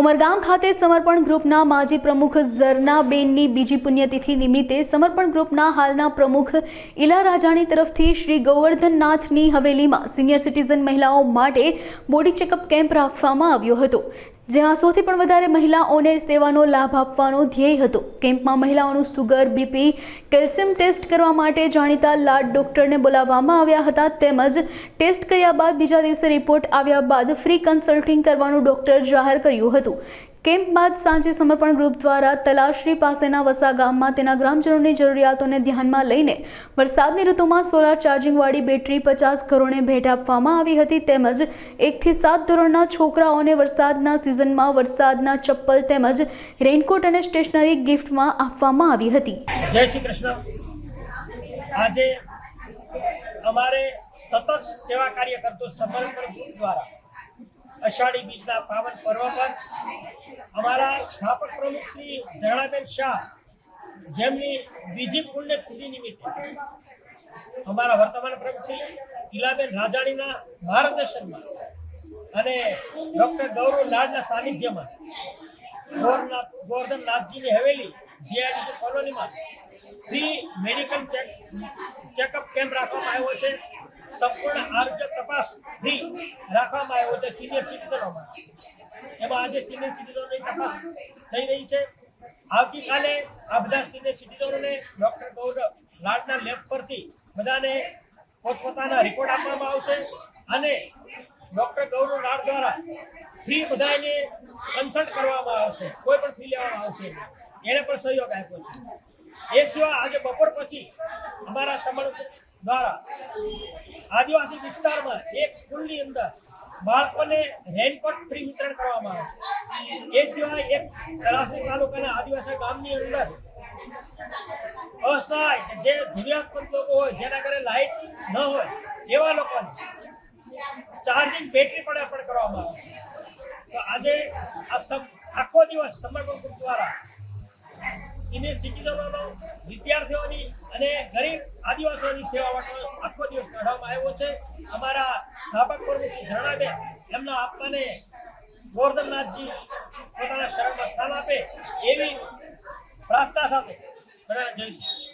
ઉમરગામ ખાતે સમર્પણ ગ્રુપના માજી પ્રમુખ ઝરનાબેનની બીજી પુણ્યતિથિ નિમિત્તે સમર્પણ ગ્રુપના હાલના પ્રમુખ ઇલા રાજાણી તરફથી શ્રી ગોવર્ધનનાથની હવેલીમાં સિનિયર સિટીઝન મહિલાઓ માટે બોડી ચેકઅપ કેમ્પ રાખવામાં આવ્યો હતો, જેમાં સૌથી પણ વધારે મહિલાઓને સેવાનો લાભ આપવાનો ધ્યેય હતો। કેમ્પમાં મહિલાઓનું સુગર, બીપી, કેલ્શિયમ ટેસ્ટ કરવા માટે જાણીતા લાડ ડોક્ટરને બોલાવવામાં આવ્યા હતા, તેમજ ટેસ્ટ કર્યા બાદ બીજા દિવસે રિપોર્ટ આવ્યા બાદ ફ્રી કન્સલ્ટિંગ કરવાનું ડોક્ટર જાહેર કર્યું હતું। કેમ્પ બાદ સાંજે સમર્પણ ગ્રુપ દ્વારા તલાશરી પાસેના વસા ગામમાં તેના ગ્રામજનોની જરૂરિયાતોને ધ્યાનમાં લઈને વરસાદની ઋતુમાં સોલાર ચાર્જિંગવાળી બેટરી 50 ઘરોને ભેટ આપવામાં આવી હતી, તેમજ 1 થી 7 ધોરણના છોકરાઓને વરસાદના સિઝનમાં વરસાદના ચપ્પલ તેમજ રેઇનકોટ અને સ્ટેશનરી ગિફ્ટમાં આપવામાં આવી હતી। જય શ્રી કૃષ્ણ। આજે અમારે સતત સેવા કાર્ય કરતો સમર્પણ ગ્રુપ દ્વારા અષાઢી બીજના પાવન પર્વ પર અમારા સ્થાપક પ્રમુખ શ્રી ઝરણાબેન શાહ, જેમની બીજી પુણ્યતિથિ નિમિત્તે અમારા વર્તમાન પ્રમુખ શ્રી ઇલાબેન રાજાણીના માર્ગદર્શનમાં અને ડૉક્ટર ગૌરવ લાડના સાનિધ્યમાં ગોવર્ધનનાથજીની હવેલી જીઆઈડીસી કોલોનીમાં ફ્રી મેડિકલ ચેકઅપ કેમ્પ રાખવામાં આવ્યો છે। સંપૂર્ણ આરોગ્ય તપાસ ફ્રી રાખવામાં આવ્યો છે સિનિયર સિટીઝનોમાં। એમાં આજે સિનિયર સિટીઝનોની તપાસ થઈ રહી છે। આવતીકાલે આ બધા સિનિયર સિટીઝનોને ડૉક્ટર ગૌરવ લાડના લેબ પરથી બધાને પોતપોતાના રિપોર્ટ આપવામાં આવશે અને ડૉક્ટર ગૌરવ લાડ દ્વારા ફ્રી બધાને કન્સલ્ટ કરવામાં આવશે, કોઈ પણ ફી લેવામાં આવશે, એને પણ સહયોગ આપ્યો છે। એ સિવાય આજે બપોર પછી અમારા સમર્પણ દ્વારા આદિવાસી વિસ્તારમાં એક સ્કૂલની અંદર બાળકોને રેનકોટ ફ્રી વિતરણ કરવામાં આવશે। એ સિવાય એક તલાસરી તાલુકાના આદિવાસી ગામની અંદર અસહાય જે જરૂરિયાતમંદ લોકો હોય, જેના ઘરે લાઇટ ન હોય, એવા લોકોને ચાર્જિંગ બેટરી પણ અર્પણ કરવામાં આવશે। તો આજે આખો દિવસ સમર્પણ ગ્રુપ દ્વારા સિનિયર સિટીઝનોનો, વિદ્યાર્થીઓની અને ગરીબ આદિવાસીઓની સેવા માટે આખો દિવસ કાઢવામાં આવ્યો છે। અમારા સ્થાપક પ્રમુખ શ્રી ઝરણાબેન એમના આત્માને ગોવર્ધનનાથજી પોતાના શરણમાં સ્થાન આપે એવી પ્રાર્થના સાથે જય શ્રી